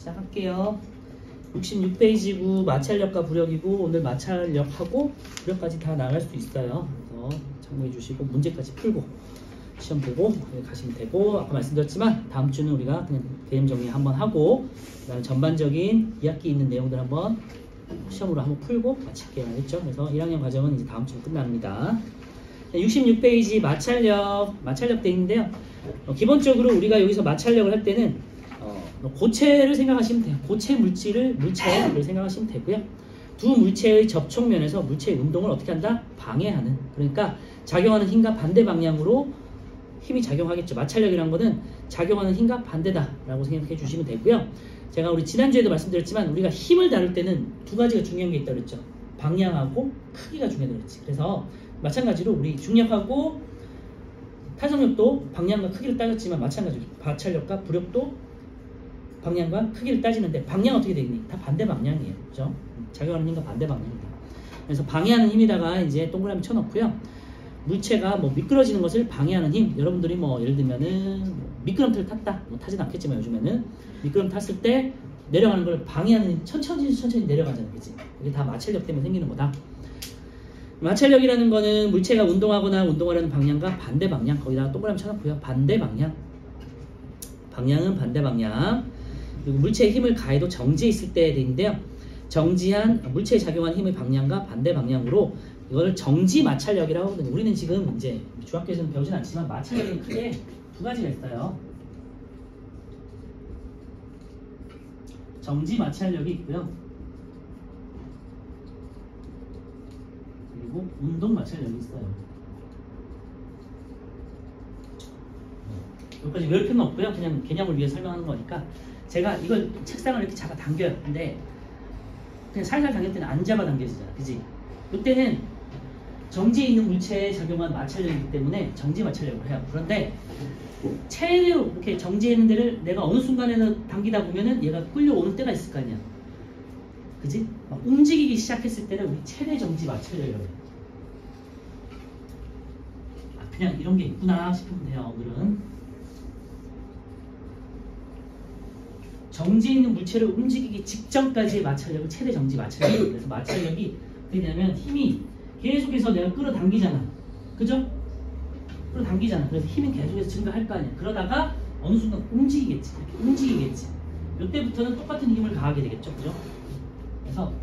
시작할게요. 66페이지고 마찰력과 부력이고 오늘 마찰력하고 부력까지 다 나갈 수 있어요. 그래서 참고해 주시고 문제까지 풀고 시험 보고 가시면 되고, 아까 말씀드렸지만 다음 주는 우리가 그냥 개념 정리 한번 하고 그다음에 전반적인 2학기 있는 내용들 한번 시험으로 한번 풀고 마칠게요. 알겠죠? 그래서 1학년 과정은 이제 다음 주로 끝납니다. 66페이지 마찰력 돼 있는데요. 기본적으로 우리가 여기서 마찰력을 할 때는 고체를 생각하시면 돼요. 고체 물체를 생각하시면 되고요. 두 물체의 접촉면에서 물체의 운동을 어떻게 한다? 방해하는. 그러니까 작용하는 힘과 반대 방향으로 힘이 작용하겠죠. 마찰력이라는 거는 작용하는 힘과 반대다라고 생각해 주시면 되고요. 제가 우리 지난주에도 말씀드렸지만 우리가 힘을 다룰 때는 두 가지가 중요한 게 있다고 그랬죠. 방향하고 크기가 중요하다고 그랬지. 그래서 마찬가지로 우리 중력하고 탄성력도 방향과 크기를 따졌지만 마찬가지로 마찰력과 부력도 방향과 크기를 따지는데 방향 어떻게 되겠니? 다 반대 방향이에요. 그죠? 작용하는 힘과 반대 방향입니다. 그래서 방해하는 힘에다가 이제 동그라미 쳐놓고요. 물체가 뭐 미끄러지는 것을 방해하는 힘. 여러분들이 뭐 예를 들면은 미끄럼틀 탔다. 뭐 타진 않겠지만 요즘에는 미끄럼 탔을 때 내려가는 걸 방해하는 힘. 천천히 내려가잖아요. 그치? 이게 다 마찰력 때문에 생기는 거다. 마찰력이라는 거는 물체가 운동하거나 운동하려는 방향과 반대 방향. 거기다가 동그라미 쳐놓고요. 반대 방향. 방향은 반대 방향. 그리고 물체에 힘을 가해도 정지해 있을 때 되는데요. 정지한 물체에 작용한 힘의 방향과 반대 방향으로 이걸 정지 마찰력이라고 하거든요. 우리는 지금 이제 중학교에서는 배우진 않지만 마찰력은 크게 두 가지가 있어요. 정지 마찰력이 있고요. 그리고 운동 마찰력이 있어요. 여기까지 외울 필요는 없고요. 그냥 개념을 위해 설명하는 거니까 제가 이걸 책상을 이렇게 잡아 당겨요. 근데 그냥 살살 당길 때는 안 잡아 당겨지잖아. 그지? 이때는 정지해 있는 물체에 작용한 마찰력이기 때문에 정지 마찰력을 해요. 그런데 최대로 이렇게 정지해 있는 데를 내가 어느 순간에는 당기다 보면은 얘가 끌려오는 때가 있을 거 아니야. 그지? 막 움직이기 시작했을 때는 우리 최대 정지 마찰력이라고 해요. 그냥 이런 게 있구나 싶으면 돼요. 오늘은 정지해 있는 물체를 움직이기 직전까지의 마찰력을 최대 정지 마찰력이에요. 그래서 마찰력이 어떻게 되냐면 힘이 계속해서 내가 끌어당기잖아. 그죠? 끌어당기잖아. 그래서 힘이 계속해서 증가할 거 아니야. 그러다가 어느 순간 움직이겠지. 이렇게 움직이겠지. 이때부터는 똑같은 힘을 가하게 되겠죠. 그죠? 그래서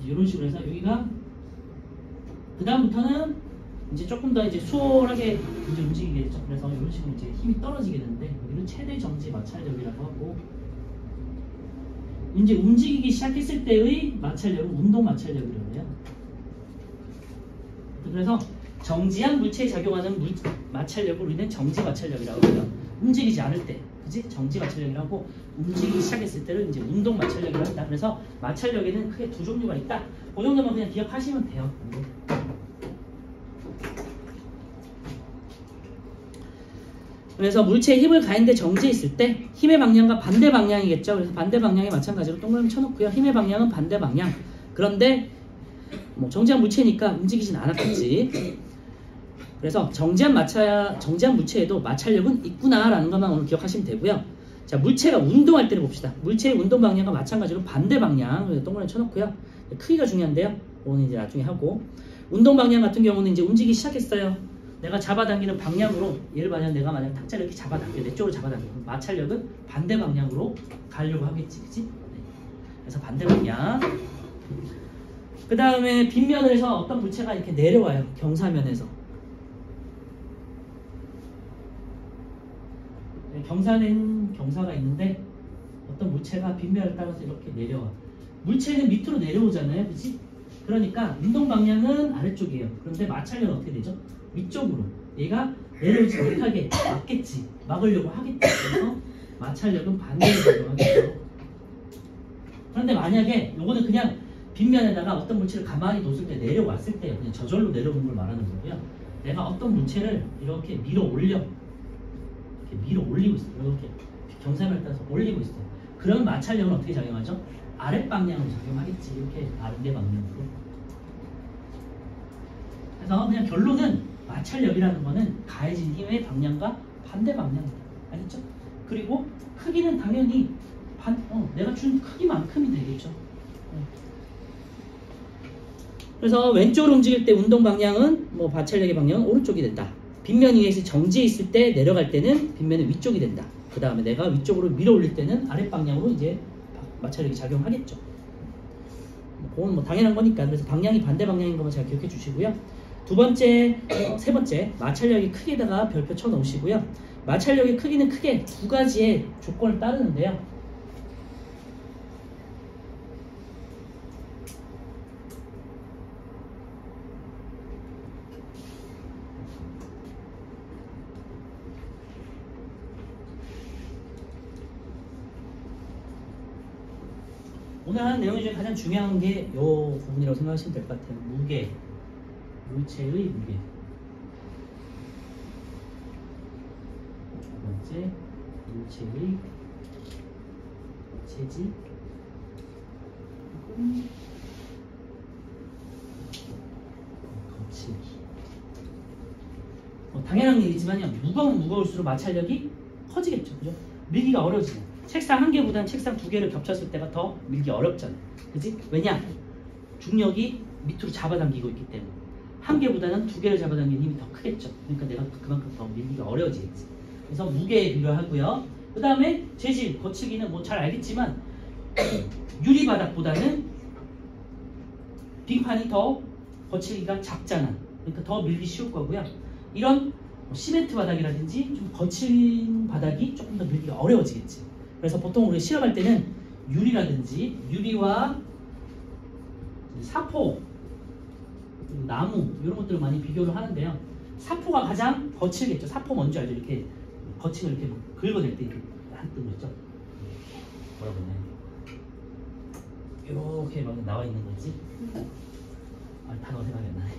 이런 식으로 해서 여기가 그 다음부터는 이제 조금 더 이제 수월하게 이제 움직이겠죠. 그래서 이런 식으로 이제 힘이 떨어지게 되는데 여기는 최대 정지 마찰력이라고 하고, 이제 움직이기 시작했을 때의 마찰력은 운동 마찰력이라고 해요. 그래서 정지한 물체에 작용하는 마찰력을 우리는 정지 마찰력이라고 해요. 움직이지 않을 때, 그지? 정지 마찰력이라고, 움직이기 시작했을 때를 이제 운동 마찰력이라고 한다. 그래서 마찰력에는 크게 두 종류가 있다. 그 정도만 그냥 기억하시면 돼요. 그래서 물체에 힘을 가했는데 정지해 있을 때 힘의 방향과 반대 방향이겠죠. 그래서 반대 방향에 마찬가지로 동그라미 쳐놓고요. 힘의 방향은 반대 방향. 그런데 뭐 정지한 물체니까 움직이진 않았겠지. 그래서 정지한 물체에도 마찰력은 있구나라는 것만 오늘 기억하시면 되고요. 자, 물체가 운동할 때를 봅시다. 물체의 운동 방향과 마찬가지로 반대 방향. 동그라미 쳐놓고요. 크기가 중요한데요. 오늘 이제 나중에 하고, 운동 방향 같은 경우는 이제 움직이기 시작했어요. 내가 잡아당기는 방향으로, 예를 들면 내가 만약 탁자를 이렇게 잡아당겨, 내 쪽으로 잡아당겨. 마찰력은 반대 방향으로 가려고 하겠지, 그치? 네. 그래서 반대 방향. 그 다음에 빗면에서 어떤 물체가 이렇게 내려와요. 경사면에서. 네, 경사가 있는데 어떤 물체가 빗면을 따라서 이렇게 내려와. 물체는 밑으로 내려오잖아요, 그치? 그러니까 운동 방향은 아래쪽이에요. 그런데 마찰력은 어떻게 되죠? 위쪽으로. 얘가 내려오지 못하게 막으려고 하겠지. 그래서 마찰력은 반대로 작용하겠죠. 그런데 만약에 요거는 그냥 빗면에다가 어떤 물체를 가만히 뒀을 때 내려왔을 때 그냥 저절로 내려오는 걸 말하는 거고요. 내가 어떤 물체를 이렇게 밀어 올리고 있어요. 이렇게 경사면을 따라서 올리고 있어요. 그런 마찰력은 어떻게 작용하죠? 아랫방향으로 작용하겠지. 이렇게 반대 방향으로. 그래서 그냥 결론은 마찰력이라는 거는 가해진 힘의 방향과 반대 방향입니다. 알겠죠? 그리고 크기는 당연히 내가 준 크기만큼이 되겠죠. 그래서 왼쪽으로 움직일 때 운동 방향은 뭐 마찰력의 방향은 오른쪽이 된다. 빗면 위에서 정지해 있을 때 내려갈 때는 빗면은 위쪽이 된다. 그 다음에 내가 위쪽으로 밀어 올릴 때는 아랫 방향으로 이제 마찰력이 작용하겠죠. 그건 뭐 당연한 거니까. 그래서 방향이 반대 방향인 것만 잘 기억해 주시고요. 두 번째, 세 번째, 마찰력이 크기에다가 별표 쳐 놓으시고요. 마찰력의 크기는 크게 두 가지의 조건을 따르는데요. 오늘 하는 내용 중에 가장 중요한 게 이 부분이라고 생각하시면 될 것 같아요. 무게, 물체의 무게. 두 번째, 물체의 체질, 거칠기. 당연한 얘기지만요. 무거우면 무거울수록 마찰력이 커지겠죠. 그죠? 밀기가 어려워지죠. 책상 한 개보다는 책상 두 개를 겹쳤을 때가 더 밀기 어렵잖아요. 그지? 왜냐? 중력이 밑으로 잡아당기고 있기 때문에. 한 개보다는 두 개를 잡아당기는 힘이 더 크겠죠. 그러니까 내가 그만큼 더 밀기가 어려워지겠지. 그래서 무게에 비교하고요. 그 다음에 재질, 거칠기는 뭐 잘 알겠지만 유리바닥보다는 빙판이 더 거칠기가 작잖아. 그러니까 더 밀기 쉬울 거고요. 이런 시멘트 바닥이라든지 좀 거친 바닥이 조금 더 밀기가 어려워지겠지. 그래서 보통 우리 실험할 때는 유리라든지 유리와 사포, 나무 이런 것들을 많이 비교를 하는데요. 사포가 가장 거칠겠죠. 사포 뭔지 알죠? 이렇게 거친 걸 이렇게 긁어낼 때 이렇게 한뜻 있죠. 뭐라고 했나요? 이렇게 막 나와 있는 거지. 단어가 생각이 안 나네.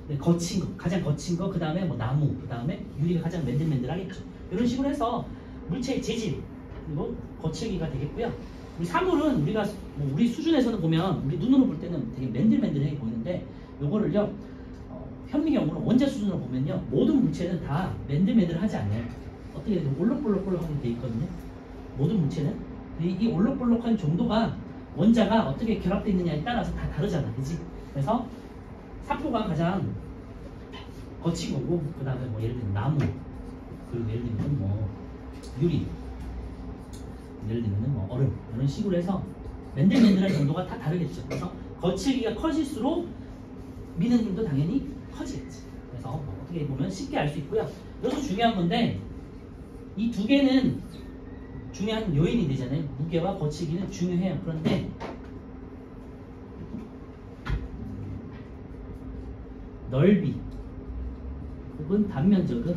네, 거친 거, 가장 거친 거, 그 다음에 뭐 나무, 그 다음에 유리가 가장 맨들맨들하겠죠. 이런 식으로 해서 물체의 재질 그리고 거칠기가 되겠고요. 우리 사물은 우리가 뭐 우리 수준에서는 보면 우리 눈으로 볼 때는 되게 맨들맨들해 보이는데 요거를요 현미경으로 원자 수준으로 보면요 모든 물체는 다 맨들맨들하지 않아요. 어떻게 올록볼록볼록하게 돼 있거든요. 모든 물체는 이 올록볼록한 정도가 원자가 어떻게 결합되어 있느냐에 따라서 다 다르잖아, 그지? 그래서 사포가 가장 거친 거고 그 다음에 뭐 예를 들면 나무 그리고 예를 들면 뭐 유리 예를 들면 뭐 얼음 이런 식으로 해서 맨들맨들한 정도가 다 다르겠죠. 그래서 거칠기가 커질수록 미는 힘도 당연히 커지겠지. 그래서 뭐 어떻게 보면 쉽게 알 수 있고요. 이것도 중요한 건데 이 두 개는 중요한 요인이 되잖아요. 무게와 거칠기는 중요해요. 그런데 넓이 혹은 단면적은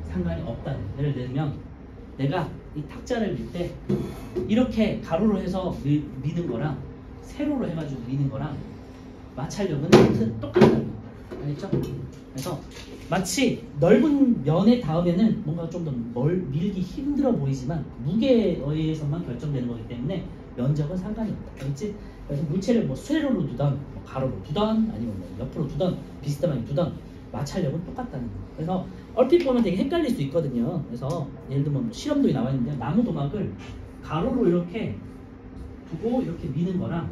상관이 없다. 예를 들면 내가 이 탁자를 밀 때 이렇게 가로로 해서 미는 거랑 세로로 해가지고 미는 거랑 마찰력은 똑같다는 겁니다. 알겠죠? 그래서 마치 넓은 면에 닿으면은 뭔가 좀 더 밀기 힘들어 보이지만 무게에 의해서만 결정되는 거기 때문에 면적은 상관이 없다. 알겠지? 그래서 물체를 뭐 세로로 두던 뭐 가로로 두던 아니면 뭐 옆으로 두던 비슷한 방향 두던 마찰력은 똑같다는 거예요. 그래서 얼핏 보면 되게 헷갈릴 수 있거든요. 그래서 예를 들면 뭐 실험도 나와 있는데 나무 도막을 가로로 이렇게 두고 이렇게 미는 거랑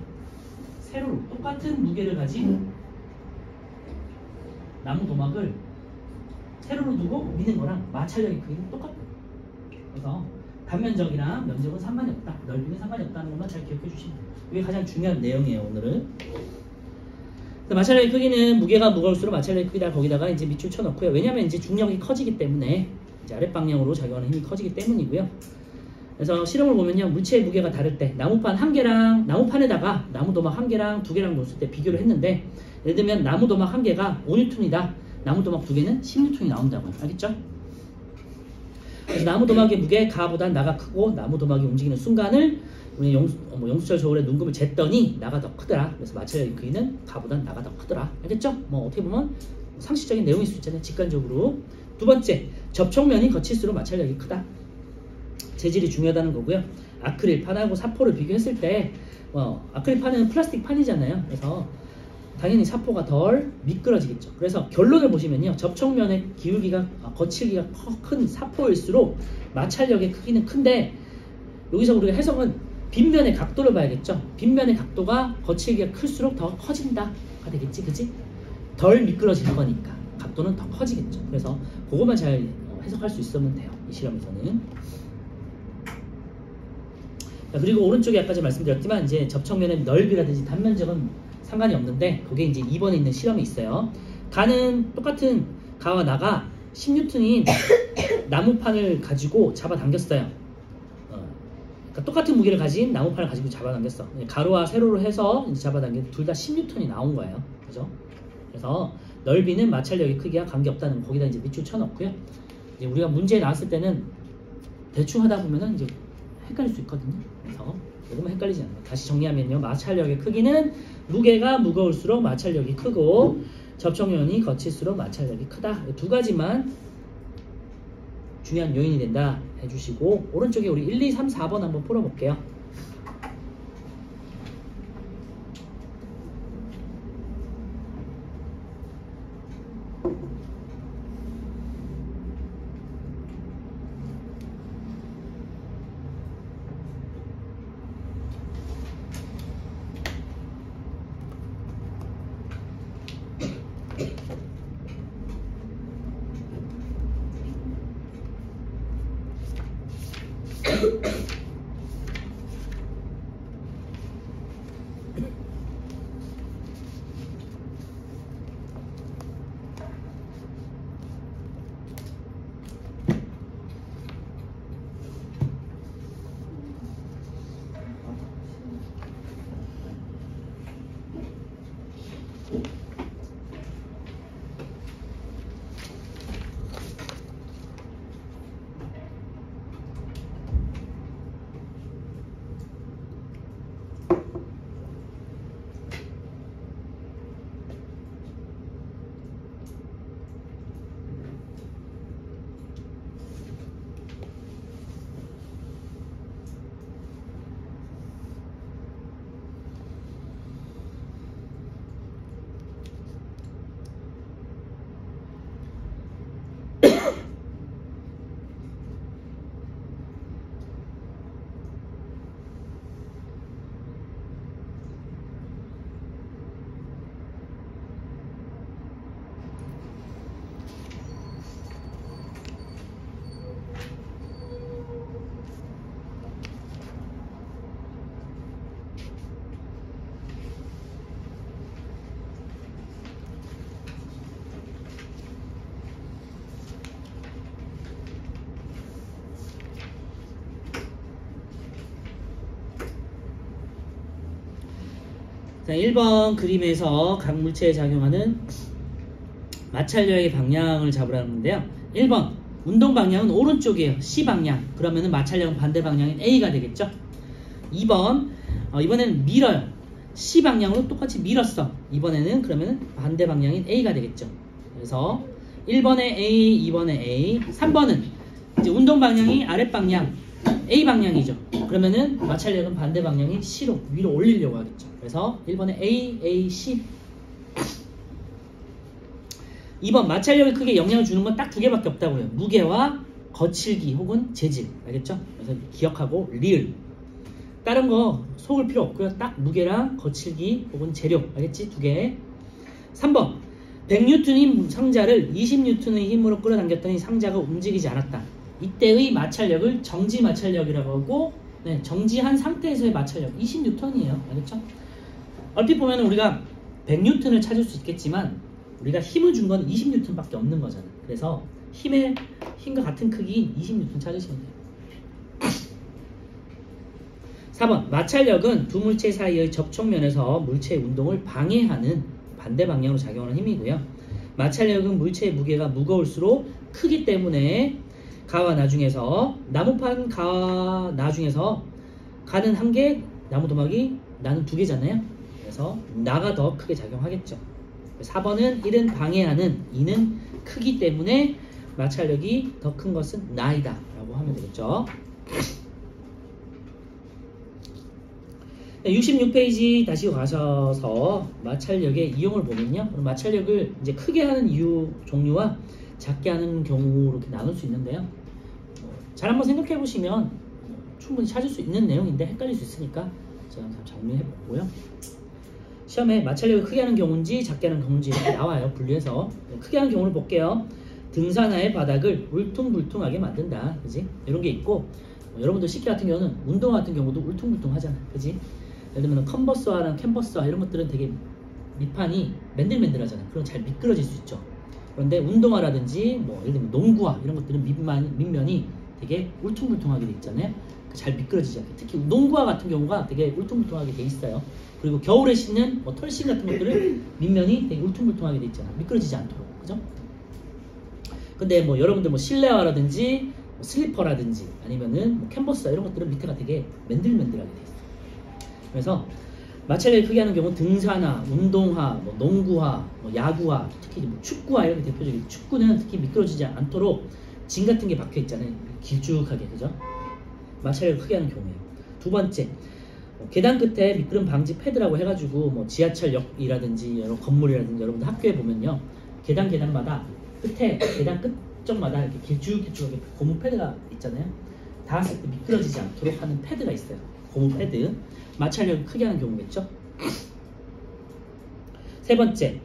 세로로 똑같은 무게를 가진 나무 도막을 세로로 두고 미는 거랑 마찰력의 크기는 똑같아요. 그래서 단면적이랑 면적은 상관이 없다. 넓이는 상관이 없다는 것만 잘 기억해 주시면 돼요. 이게 가장 중요한 내용이에요, 오늘은. 마찰력의 크기는 무게가 무거울수록 마찰력의 크기다 거기다가 이제 밑줄 쳐놓고요. 왜냐하면 이제 중력이 커지기 때문에 이제 아랫 방향으로 작용하는 힘이 커지기 때문이고요. 그래서 실험을 보면요, 물체의 무게가 다를 때 나무판 한 개랑 나무판에다가 나무 도막 한 개랑 두 개랑 놓았을 때 비교를 했는데 예를 들면 나무 도막 한 개가 5N이다. 나무 도막 두 개는 10N이 나온다고요. 알겠죠? 그래서 나무 도막의 무게 가보다 나가 크고 나무 도막이 움직이는 순간을 우리 영수철 저울에 눈금을 쟀더니 나가 더 크더라. 그래서 마찰력의 크기는 가보다 나가 더 크더라. 알겠죠? 뭐 어떻게 보면 상식적인 내용일 수 있잖아요. 직관적으로. 두 번째, 접촉면이 거칠수록 마찰력이 크다. 재질이 중요하다는 거고요. 아크릴판하고 사포를 비교했을 때 아크릴판은 플라스틱 판이잖아요. 그래서 당연히 사포가 덜 미끄러지겠죠. 그래서 결론을 보시면요. 접촉면의 기울기가 거칠기가 큰 사포일수록 마찰력의 크기는 큰데 여기서 우리가 해석은 빗면의 각도를 봐야겠죠. 빗면의 각도가 거칠기가 클수록 더 커진다가 되겠지, 그지? 덜 미끄러질 거니까 각도는 더 커지겠죠. 그래서 그것만 잘 해석할 수 있으면 돼요. 이 실험에서는. 자, 그리고 오른쪽에 아까 제가 말씀드렸지만 이제 접촉면의 넓이라든지 단면적은 상관이 없는데 그게 이제 2번에 있는 실험이 있어요. 가는 똑같은 가와 나가 10N인 나무판을 가지고 잡아당겼어요. 그러니까 똑같은 무게를 가진 나무판을 가지고 잡아당겼어. 가로와 세로로 해서 이제 잡아당긴 둘 다 10N이 나온 거예요. 그죠? 그래서 넓이는 마찰력의 크기와 관계없다는 거 거기다 이제 밑줄 쳐넣고요. 이제 우리가 문제 나왔을 때는 대충 하다 보면은 이제 헷갈릴 수 있거든요. 그래서 조금만 헷갈리지 않아요. 다시 정리하면요. 마찰력의 크기는 무게가 무거울수록 마찰력이 크고 접촉면이 거칠수록 마찰력이 크다. 두 가지만 중요한 요인이 된다 해주시고 오른쪽에 우리 1, 2, 3, 4번 한번 풀어볼게요. 자, 1번 그림에서 각 물체에 작용하는 마찰력의 방향을 잡으라는 건데요. 1번 운동 방향은 오른쪽이에요. C 방향. 그러면은 마찰력은 반대 방향인 A가 되겠죠. 2번 이번에는 밀어요. C 방향으로 똑같이 밀었어. 이번에는 그러면은 반대 방향인 A가 되겠죠. 그래서 1번에 A, 2번에 A, 3번은 이제 운동 방향이 아랫 방향 A 방향이죠. 그러면은 마찰력은 반대 방향인 C로 위로 올리려고 하겠죠. 그래서 1번에 A, A, C. 2번 마찰력이 크게 영향을 주는 건 딱 두 개밖에 없다고요. 무게와 거칠기 혹은 재질. 알겠죠? 그래서 기억하고 리을. 다른 거 속을 필요 없고요. 딱 무게랑 거칠기 혹은 재료. 알겠지? 두 개. 3번 100N인 상자를 20N의 힘으로 끌어당겼더니 상자가 움직이지 않았다. 이때의 마찰력을 정지 마찰력이라고 하고 정지한 상태에서의 마찰력 20N이에요. 알겠죠? 얼핏 보면 우리가 100N을 찾을 수 있겠지만 우리가 힘을 준 건 20N밖에 없는 거잖아. 그래서 힘과 같은 크기인 20N 찾으시면 돼요. 4번 마찰력은 두 물체 사이의 접촉면에서 물체의 운동을 방해하는 반대 방향으로 작용하는 힘이고요. 마찰력은 물체의 무게가 무거울수록 크기 때문에 가와 나 중에서 나무판 가와 나 중에서 가는 한 개, 나무 도막이 나는 두 개잖아요. 그래서 나가 더 크게 작용하겠죠. 4번은 1은 방해하는 2는 크기 때문에 마찰력이 더 큰 것은 나이다 라고 하면 되겠죠. 66페이지 다시 가셔서 마찰력의 이용을 보면요. 마찰력을 이제 크게 하는 이유 종류와 작게 하는 경우 이렇게 나눌 수 있는데요. 잘 한번 생각해 보시면 충분히 찾을 수 있는 내용인데 헷갈릴 수 있으니까 제가 한번 정리해 보고요. 시험에 마찰력을 크게 하는 경우인지 작게 하는 경우인지 이렇게 나와요. 분류해서 크게 하는 경우를 볼게요. 등산화의 바닥을 울퉁불퉁하게 만든다. 그지? 이런 게 있고 여러분들 식기 같은 경우는 운동화 같은 경우도 울퉁불퉁하잖아. 그지? 예를 들면 컨버스화랑 캔버스화 이런 것들은 되게 밑판이 맨들맨들하잖아. 그럼 잘 미끄러질 수 있죠. 그런데 운동화라든지 뭐 예를 들면 농구화 이런 것들은 밑면이 되게 울퉁불퉁하게 돼 있잖아요. 잘 미끄러지지 않게. 특히 농구화 같은 경우가 되게 울퉁불퉁하게 돼 있어요. 그리고 겨울에 신는 뭐 털신 같은 것들은 밑면이 되게 울퉁불퉁하게 돼 있잖아. 미끄러지지 않도록. 그죠? 근데 뭐 여러분들 뭐 실내화라든지 뭐 슬리퍼라든지 아니면은 뭐 캔버스화 이런 것들은 밑에가 되게 맨들맨들하게 돼 있어요. 그래서 마찰력을 크게 하는 경우 등산화, 운동화, 뭐 농구화, 뭐 야구화, 특히 뭐 축구화 이런 게 대표적이고 축구는 특히 미끄러지지 않도록 진 같은 게 박혀 있잖아요. 길쭉하게. 그죠? 마찰력을 크게 하는 경우에요. 두 번째, 계단 끝에 미끄럼 방지 패드라고 해가지고 뭐 지하철역이라든지 여러 건물이라든지 여러분들 학교에 보면요, 계단마다 끝에 계단 끝쪽마다 이렇게 길쭉하게 고무 패드가 있잖아요. 닿았을 때 미끄러지지 않도록 하는 패드가 있어요. 고무 패드. 마찰력을 크게 하는 경우겠죠. 세 번째,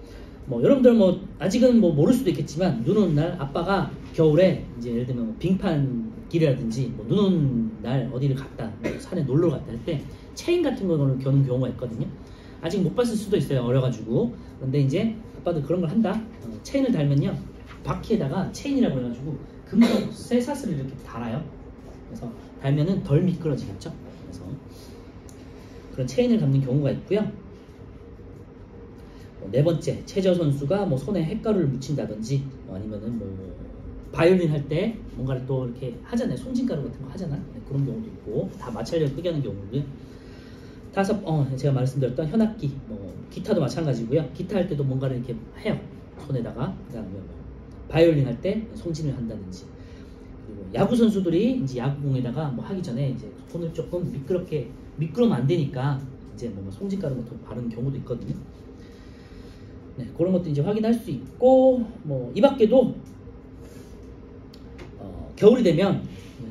뭐 여러분들 뭐 아직은 뭐 모를 수도 있겠지만 눈 오는 날 아빠가 겨울에 이제 예를 들면 뭐 빙판 길이라든지 뭐 눈 오는 날 어디를 갔다 뭐 산에 놀러 갔다 할 때 체인 같은 거를 겨는 경우가 있거든요. 아직 못 봤을 수도 있어요. 어려가지고. 그런데 이제 아빠도 그런 걸 한다. 체인을 달면요, 바퀴에다가 체인이라고 해가지고 금속 쇠사슬을 이렇게 달아요. 그래서 달면은 덜 미끄러지겠죠. 그래서 그런 체인을 감는 경우가 있고요. 네 번째, 체저 선수가 뭐 손에 햇가루를 묻힌다든지 아니면은 뭐 바이올린 할 때 뭔가를 또 이렇게 하잖아요. 손진가루 같은 거 하잖아. 네, 그런 경우도 있고 다 마찰력을 크게 하는 경우고요. 제가 말씀드렸던 현악기, 뭐 기타도 마찬가지고요. 기타 할 때도 뭔가를 이렇게 해요. 손에다가. 그다음에 뭐 바이올린 할 때 송진을 한다든지. 그리고 야구 선수들이 이제 야구공에다가 뭐 하기 전에 이제 손을 조금 미끄러면 안 되니까 이제 뭐 송진가루 같은 거 바르는 경우도 있거든요. 네, 그런 것도 이제 확인할 수 있고, 뭐 이 밖에도 겨울이 되면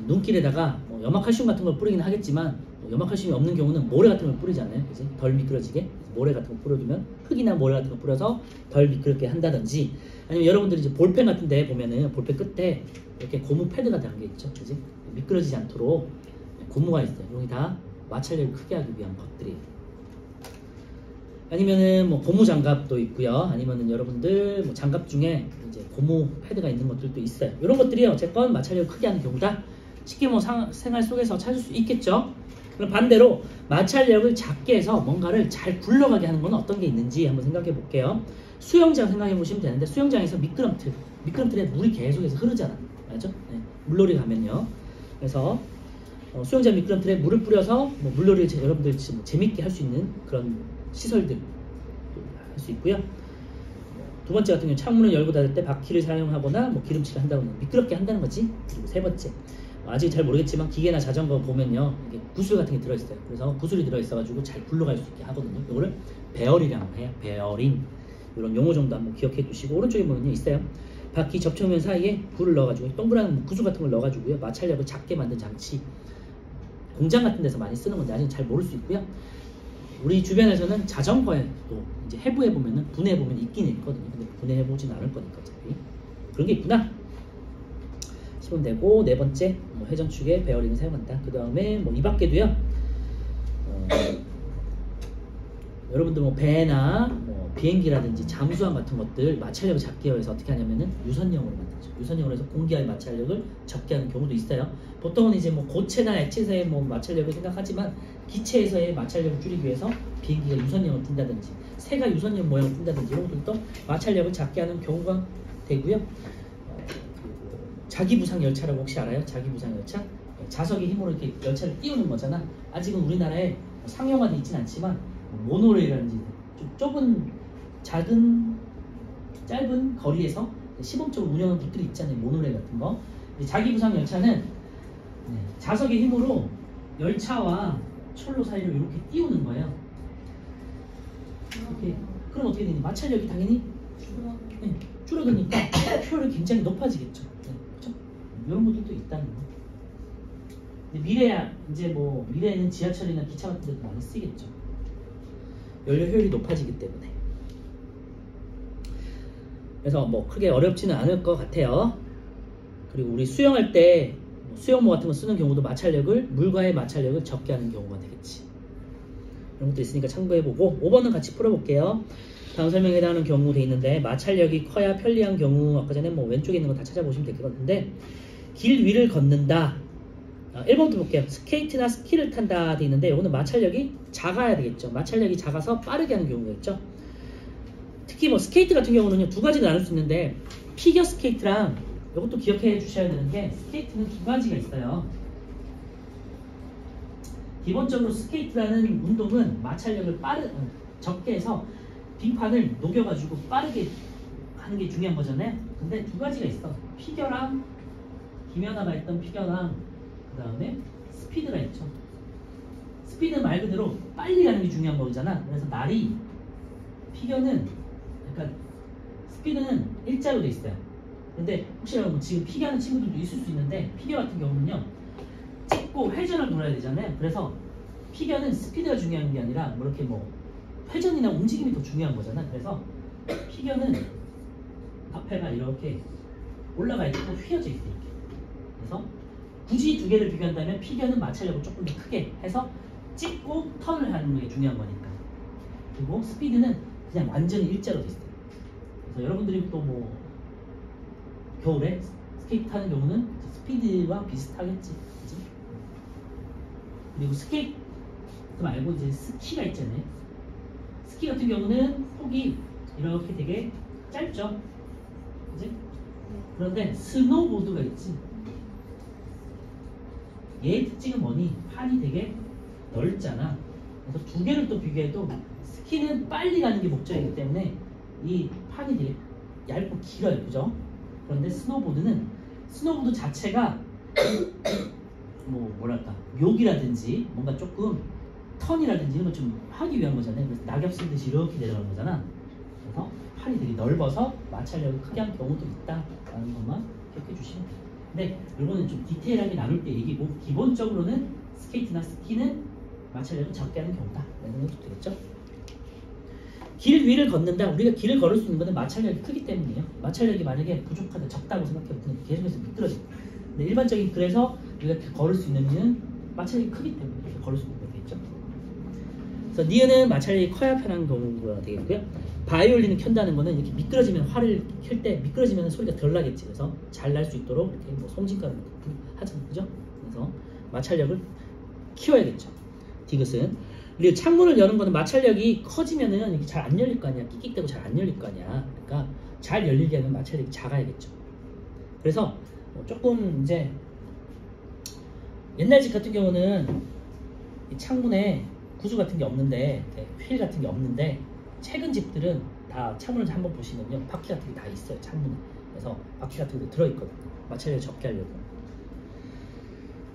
눈길에다가 뭐 염화칼슘 같은 걸 뿌리긴 하겠지만 뭐 염화칼슘이 없는 경우는 모래 같은 걸 뿌리잖아요. 그치? 덜 미끄러지게 모래 같은 거 뿌려주면, 흙이나 모래 같은 거 뿌려서 덜 미끄럽게 한다든지, 아니면 여러분들이 이제 볼펜 같은 데 보면은 볼펜 끝에 이렇게 고무 패드가 담겨 있죠. 그치? 미끄러지지 않도록 고무가 있어요. 이게 다 마찰력을 크게 하기 위한 것들이에요. 아니면은 뭐 고무 장갑도 있고요. 아니면은 여러분들 뭐 장갑 중에 이제 고무 패드가 있는 것들도 있어요. 이런 것들이 어쨌건 마찰력을 크게 하는 경우다. 쉽게 뭐 생활 속에서 찾을 수 있겠죠. 그럼 반대로 마찰력을 작게 해서 뭔가를 잘 굴러가게 하는 건 어떤 게 있는지 한번 생각해 볼게요. 수영장 생각해 보시면 되는데, 수영장에서 미끄럼틀에 물이 계속해서 흐르잖아. 맞죠? 네. 물놀이 가면요. 그래서 수영장 미끄럼틀에 물을 뿌려서 뭐 물놀이를 여러분들 재밌게 할 수 있는 그런 시설들 할 수 있고요. 두 번째 같은 경우 창문을 열고 닫을 때 바퀴를 사용하거나 뭐 기름칠을 한다거나 미끄럽게 한다는 거지. 그리고 세 번째, 아직 잘 모르겠지만 기계나 자전거 보면요, 이게 구슬 같은 게 들어있어요. 그래서 구슬이 들어있어가지고 잘 굴러갈 수 있게 하거든요. 이거를 베어링이라고 해요. 베어링. 이런 용어 정도 한번 기억해 두시고, 오른쪽에 보면요 있어요. 바퀴 접촉면 사이에 굴을 넣어가지고 동그란 구슬 같은 걸 넣어가지고요, 마찰력을 작게 만든 장치. 공장 같은 데서 많이 쓰는 건데 아직 잘 모를 수 있고요. 우리 주변에서는 자전거에도 이제 해부해 보면은 분해해 보면 있긴 있거든요. 근데 분해해 보진 않을 거니까 어차피 그런 게 있구나 싶으면 되고, 네 번째, 뭐 회전축에 베어링을 사용한다. 그 다음에 뭐 이 밖에도요, 여러분들 뭐 배나 뭐 비행기라든지 잠수함 같은 것들 마찰력을 작게 해서 어떻게 하냐면은 유선형으로 만들죠. 유선형으로 해서 공기와의 마찰력을 적게 하는 경우도 있어요. 보통은 이제 뭐 고체나 액체에서의 뭐 마찰력을 생각하지만 기체에서의 마찰력을 줄이기 위해서 비행기가 유선형을 띈다든지 새가 유선형 모양을 띈다든지 이런 것들도 마찰력을 작게 하는 경우가 되고요. 자기부상 열차라고 혹시 알아요? 자기부상 열차? 자석의 힘으로 이렇게 열차를 띄우는 거잖아. 아직은 우리나라에 상용화되어 있진 않지만 모노레일이라든지 좀 좁은 짧은 거리에서 시범적으로 운영하는 곳들이 있잖아요. 모노레일 같은 거. 자기부상 열차는 자석의 힘으로 열차와 그 열차의 자석을 철로 사이로 이렇게 띄우는 거예요. 이렇게. 그럼 어떻게 되니? 마찰력이 당연히 네, 줄어드니까 효율이 굉장히 높아지겠죠. 네, 그렇죠? 이런 것들도 있다는 거. 근데 미래에는 지하철이나 기차 같은 데도 많이 쓰겠죠. 연료 효율이 높아지기 때문에. 그래서 뭐 크게 어렵지는 않을 것 같아요. 그리고 우리 수영할 때 수영모 같은 거 쓰는 경우도 물과의 마찰력을 적게 하는 경우가 되겠지. 이런 것도 있으니까 참고해보고 5번은 같이 풀어볼게요. 다음 설명에 해당하는 경우 돼 있는데 마찰력이 커야 편리한 경우 아까 전에 뭐 왼쪽에 있는 거 다 찾아보시면 될 것 같은데 길 위를 걷는다. 1번부터 볼게요. 스케이트나 스키를 탄다 돼 있는데 이거는 마찰력이 작아야 되겠죠. 마찰력이 작아서 빠르게 하는 경우가 있죠. 특히 뭐 스케이트 같은 경우는요 두 가지로 나눌 수 있는데 피겨 스케이트랑 이것도 기억해 주셔야 되는 게 스케이트는 두 가지가 있어요. 기본적으로 스케이트라는 운동은 마찰력을 적게 해서 빙판을 녹여가지고 빠르게 하는 게 중요한 거잖아요. 근데 두 가지가 있어. 피겨랑 김연아가 했던 피겨랑 그 다음에 스피드가 있죠. 스피드 말 그대로 빨리 가는 게 중요한 거잖아. 그래서 날이 피겨는 약간 스피드는 일자로 돼 있어요. 근데 혹시나 뭐 지금 피겨하는 친구들도 있을 수 있는데 피겨 같은 경우는요 찍고 회전을 돌아야 되잖아요. 그래서 피겨는 스피드가 중요한 게 아니라 뭐 이렇게 뭐 회전이나 움직임이 더 중요한 거잖아. 그래서 피겨는 앞에가 이렇게 올라가 있고 휘어져 있어 이렇게. 그래서 굳이 두 개를 비교한다면 피겨는 마찰력을 조금 더 크게 해서 찍고 턴을 하는 게 중요한 거니까. 그리고 스피드는 그냥 완전히 일자로 돼 있어요. 그래서 여러분들이 또 뭐 겨울에 스케이트 타는 경우는 스피드와 비슷하겠지. 그치? 그리고 스케이트 말고 이제 스키가 있잖아요. 스키 같은 경우는 폭이 이렇게 되게 짧죠. 그치? 그런데 스노보드가 있지. 얘의 특징은 뭐니? 판이 되게 넓잖아. 그래서 두 개를 또 비교해도 스키는 빨리 가는 게 목적이기 때문에 이 판이 되게 얇고 길어요. 그죠? 그런데 스노보드 자체가 뭐랄까 묘기라든지 뭔가 조금 턴이라든지 이런 걸 좀 하기 위한 거잖아요. 그래서 낙엽 쓰듯이 이렇게 내려가는 거잖아. 그래서 판이 되게 넓어서 마찰력을 크게 한 경우도 있다라는 것만 기억해 주시면 돼요. 근데 이거는 좀 디테일하게 나눌 때 얘기고 기본적으로는 스케이트나 스키는 마찰력을 적게 하는 경우다 라는 것도 되겠죠. 길 위를 걷는다. 우리가 길을 걸을 수 있는 것은 마찰력이 크기 때문이에요. 마찰력이 만약에 부족하다, 적다고 생각해보면 계속해서 미끄러져. 근데 일반적인 그래서 우리가 걸을 수 있는 이유는 마찰력이 크기 때문에 이렇게 걸을 수 있는 거겠죠. 그래서 니은은 마찰력이 커야 편한 경우가 되겠고요. 바이올린을 켠다는 거는 이렇게 미끄러지면 활을 켤 때 미끄러지면 소리가 덜 나겠지. 그래서 잘 날 수 있도록 이렇게 뭐 송진가를 하잖아요. 그죠? 그래서 마찰력을 키워야겠죠. 디귿은. 그리고 창문을 여는 거는 마찰력이 커지면은 이렇게 잘 안 열릴 거 아니야. 끽끽대고 잘 안 열릴 거 아니야. 그러니까 잘 열리게 하면 마찰력이 작아야겠죠. 그래서 조금 이제 옛날 집 같은 경우는 이 창문에 구조 같은 게 없는데 휠 같은 게 없는데 최근 집들은 다 창문을 한번 보시면요 바퀴 같은 게 다 있어요. 창문에. 그래서 바퀴 같은 게 들어있거든요. 마찰력을 적게 하려고.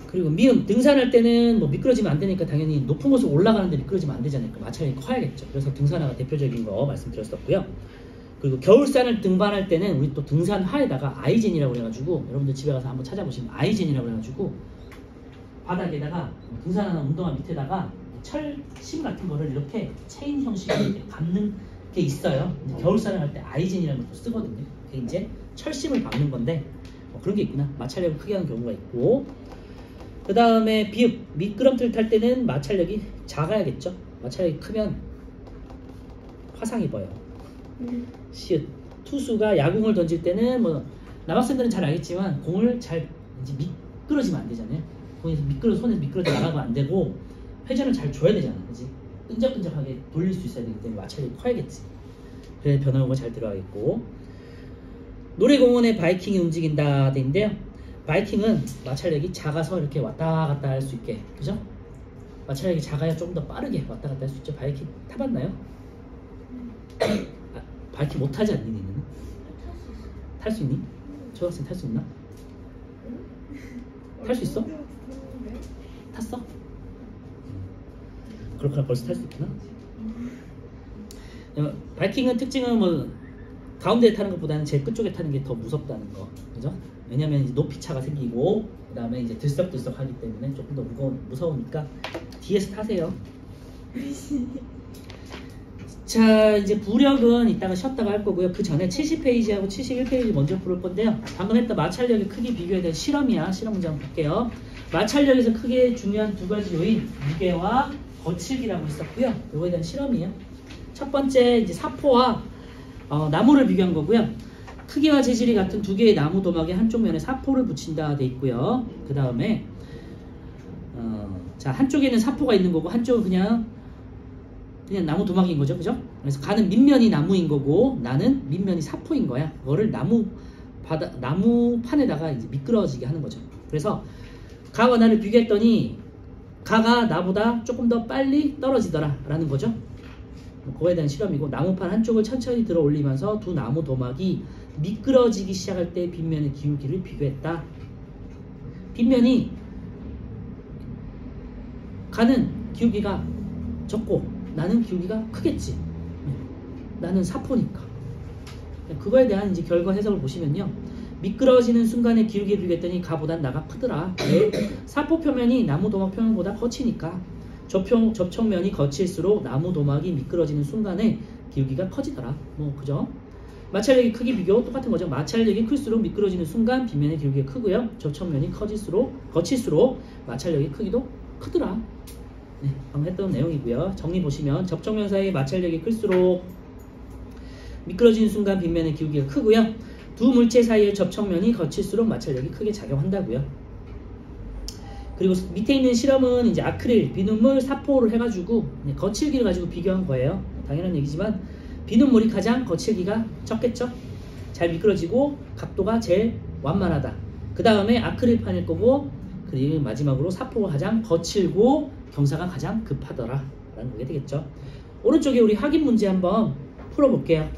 그리고 미음 등산할 때는 뭐 미끄러지면 안 되니까 당연히 높은 곳을 올라가는데 미끄러지면 안 되잖아요. 그러니까 마찰력이 커야겠죠. 그래서 등산화가 대표적인 거 말씀드렸었고요. 그리고 겨울산을 등반할 때는 우리 또 등산화에다가 아이젠이라고 그래가지고 여러분들 집에 가서 한번 찾아보시면 아이젠이라고 그래가지고 바닥에다가 등산화나 운동화 밑에다가 철심 같은 거를 이렇게 체인 형식으로 이렇게 감는 게 있어요. 겨울산을 할 때 아이젠이라는 것도 쓰거든요. 그게 이제 철심을 박는 건데 그런 게 있구나. 마찰력을 크게 하는 경우가 있고 그 다음에 비읍 미끄럼틀 탈 때는 마찰력이 작아야겠죠. 마찰력이 크면 화상 입어요. 시읒 투수가 야구공을 던질 때는 뭐 남학생들은 잘 알겠지만 공을 잘 이제 미끄러지면 안 되잖아요. 공에서 손에서 미끄러져 나가면 안 되고 회전을 잘 줘야 되잖아. 그지? 끈적끈적하게 돌릴 수 있어야 되기 때문에 마찰력이 커야겠지. 그래서 변화구가 잘 들어가겠고 놀이공원에 바이킹이 움직인다 되는데요. 바이킹은 마찰력이 작아서 이렇게 왔다 갔다 할 수 있게, 그죠? 마찰력이 작아야 조금 더 빠르게 왔다 갔다 할 수 있죠. 바이킹 타봤나요? 바이킹 못 타지 않니, 니는? 탈 수 있니? 초등학생 탈 수 있나? 탈 수 있어? 탔어? 그렇구나. 벌써 탈 수 있구나. 바이킹은 특징은 뭐 가운데에 타는 것보다는 제일 끝쪽에 타는 게 더 무섭다는 거, 그죠? 왜냐면 이제 높이 차가 생기고 그 다음에 이제 들썩들썩 하기 때문에 조금 더 무서우니까 뒤에서 타세요. 자, 이제 부력은 이따가 쉬었다가 할 거고요. 그 전에 70페이지하고 71페이지 먼저 풀을 건데요. 방금 했던 마찰력의 크기 비교에 대한 실험이야. 실험 문제 한번 볼게요. 마찰력에서 크게 중요한 두 가지 요인, 무게와 거칠기라고 있었고요. 이거에 대한 실험이에요. 첫 번째 이제 사포와 나무를 비교한 거고요. 크기와 재질이 같은 두 개의 나무 도막의 한쪽 면에 사포를 붙인다 돼 있고요. 그 다음에 자, 한쪽에는 사포가 있는 거고 한쪽은 그냥 나무 도막인 거죠, 그죠? 그래서 가는 밑면이 나무인 거고 나는 밑면이 사포인 거야. 그거를 나무판에다가 이제 미끄러지게 하는 거죠. 그래서 가와 나를 비교했더니 가가 나보다 조금 더 빨리 떨어지더라 라는 거죠. 그거에 대한 실험이고, 나무판 한쪽을 천천히 들어 올리면서 두 나무 도막이 미끄러지기 시작할 때 빗면의 기울기를 비교했다. 빗면이 가는 기울기가 적고 나는 기울기가 크겠지. 나는 사포니까. 그거에 대한 이제 결과 해석을 보시면요. 미끄러지는 순간에 기울기를 비교했더니 가보단 나가 크더라. 왜? 사포 표면이 나무 도막 표면보다 거치니까. 접촉면이 거칠수록 나무 도막이 미끄러지는 순간에 기울기가 커지더라. 뭐 그죠? 마찰력의 크기 비교 똑같은 거죠. 마찰력이 클수록 미끄러지는 순간 빗면의 기울기가 크고요. 접촉면이 거칠수록 마찰력의 크기도 크더라. 네, 방금 했던 내용이고요. 정리 보시면 접촉면 사이의 마찰력이 클수록 미끄러지는 순간 빗면의 기울기가 크고요. 두 물체 사이의 접촉면이 거칠수록 마찰력이 크게 작용한다고요. 그리고 밑에 있는 실험은 이제 아크릴, 비눗물, 사포를 해가지고 거칠기를 가지고 비교한 거예요. 당연한 얘기지만 비눗물이 가장 거칠기가 적겠죠. 잘 미끄러지고 각도가 제일 완만하다. 그 다음에 아크릴판일 거고, 그리고 마지막으로 사포가 가장 거칠고 경사가 가장 급하더라 라는 거게 되겠죠. 오른쪽에 우리 확인 문제 한번 풀어볼게요.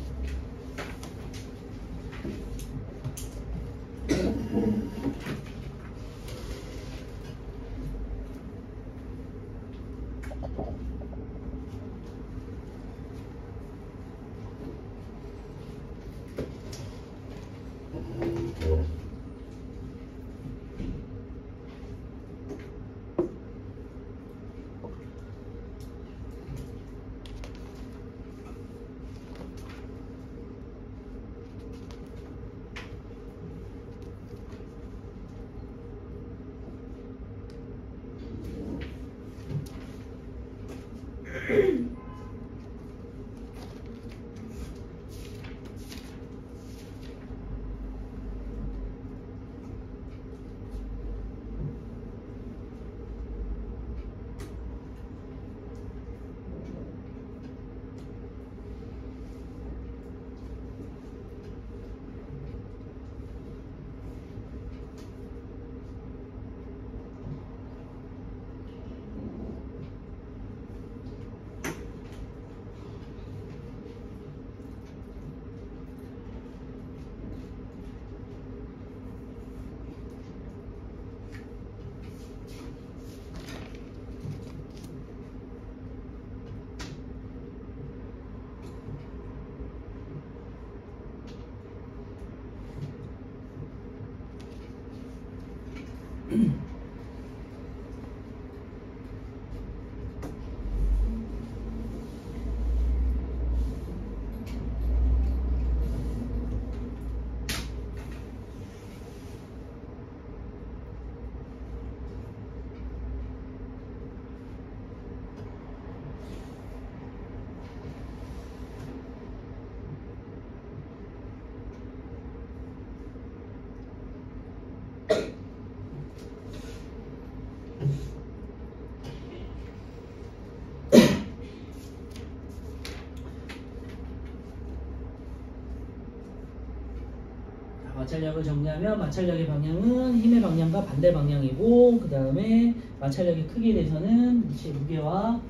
마찰력을 정리하면 마찰력의 방향은 힘의 방향과 반대 방향이고, 그 다음에 마찰력의 크기에 대해서는 물체의 무게와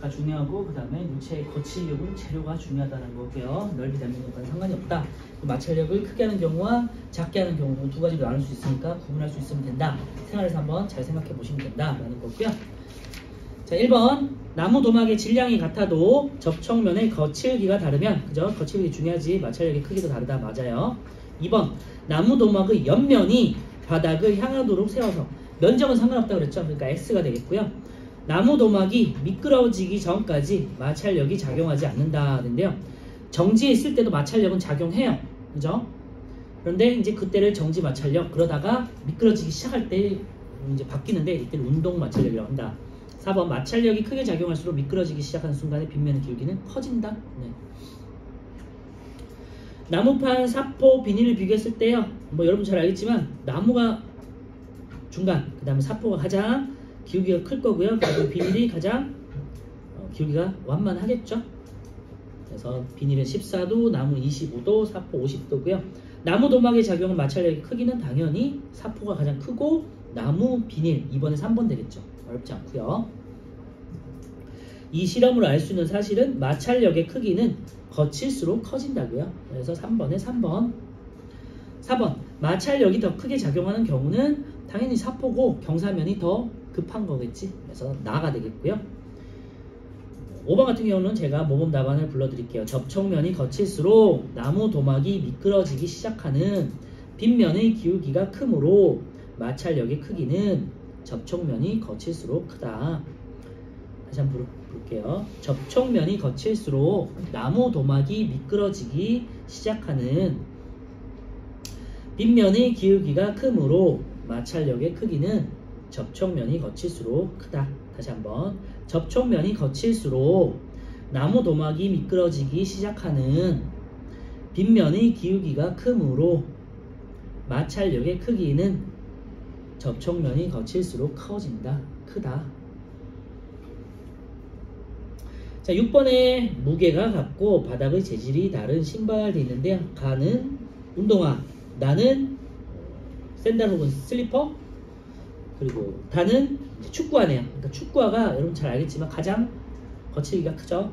가 중요하고, 그 다음에 물체의 거칠력은 재료가 중요하다는 거고요. 넓이 닮는 것과는 상관이 없다. 마찰력을 크게 하는 경우와 작게 하는 경우 두 가지로 나눌 수 있으니까 구분할 수 있으면 된다. 생활에서 한번 잘 생각해 보시면 된다 라는 거고요. 자, 자, 1번 나무 도막의 질량이 같아도 접촉면의 거칠기가 다르면, 그죠? 거칠기 중요하지. 마찰력의 크기도 다르다. 맞아요. 2번 나무 도막의 옆면이 바닥을 향하도록 세워서, 면적은 상관없다고 그랬죠. 그러니까 X가 되겠고요. 나무 도막이 미끄러지기 전까지 마찰력이 작용하지 않는다는데요. 정지에 있을 때도 마찰력은 작용해요. 그죠? 그런데 이제 그때를 정지 마찰력, 그러다가 미끄러지기 시작할 때 이제 바뀌는데 이때를 운동 마찰력이라고 한다. 4번 마찰력이 크게 작용할수록 미끄러지기 시작하는 순간에 빗면의 기울기는 커진다. 네. 나무판, 사포, 비닐을 비교했을 때요. 뭐 여러분 잘 알겠지만 나무가 중간, 그 다음에 사포가 가장 기울기가 클 거고요. 그리고 비닐이 가장 기울기가 완만하겠죠. 그래서 비닐은 14도, 나무 25도, 사포 50도고요. 나무 도막의 작용은 마찰력의 크기는 당연히 사포가 가장 크고 나무, 비닐 2번에 3번 되겠죠. 어렵지 않고요. 이 실험으로 알 수 있는 사실은 마찰력의 크기는 거칠수록 커진다고요. 그래서 3번에 3번. 4번 마찰력이 더 크게 작용하는 경우는 당연히 사포고 경사면이 더 급한 거겠지. 그래서 나가 되겠고요. 5번 같은 경우는 제가 모범 답안을 불러드릴게요. 접촉면이 거칠수록 나무 도막이 미끄러지기 시작하는 빗면의 기울기가 크므로 마찰력의 크기는 접촉면이 거칠수록 크다. 다시 한번 볼게요. 접촉면이 거칠수록 나무 도막이 미끄러지기 시작하는 빗면의 기울기가 크므로 마찰력의 크기는 접촉면이 거칠수록 크다. 다시 한번. 접촉면이 거칠수록 나무 도막이 미끄러지기 시작하는 빗면의 기울기가 크므로 마찰력의 크기는 접촉면이 거칠수록 커진다. 크다. 자, 6번에 무게가 같고 바닥의 재질이 다른 신발이 있는데요. 가는 운동화, 나는 샌들 혹은 슬리퍼, 그리고 다는 축구화네요. 그러니까 축구화가 여러분 잘 알겠지만 가장 거칠기가 크죠.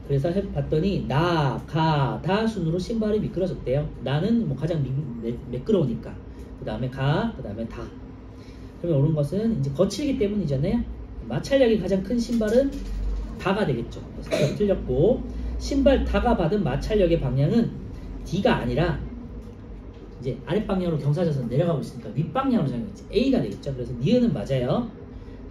그래서 봤더니 나, 가, 다 순으로 신발이 미끄러졌대요. 나는 뭐 가장 매끄러우니까. 그 다음에 가, 그 다음에 다. 그러면 옳은 것은 이제 거칠기 때문이잖아요. 마찰력이 가장 큰 신발은 다가 되겠죠. 그래서 틀렸고, 신발 다가 받은 마찰력의 방향은 D가 아니라 이제 아랫방향으로 경사져서 내려가고 있으니까 윗방향으로 생각했지. A가 되겠죠. 그래서 니은은 맞아요.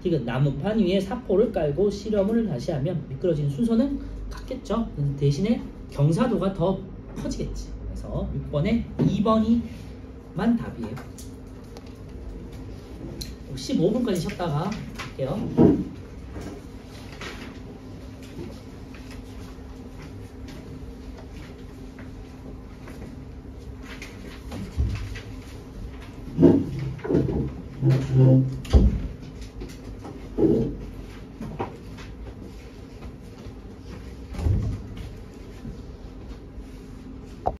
디귿 나무판 위에 사포를 깔고 실험을 다시 하면 미끄러지는 순서는 같겠죠. 대신에 경사도가 더 커지겠지. 그래서 6번에 2번이만 답이에요. 15분까지 쉬었다가 할게요.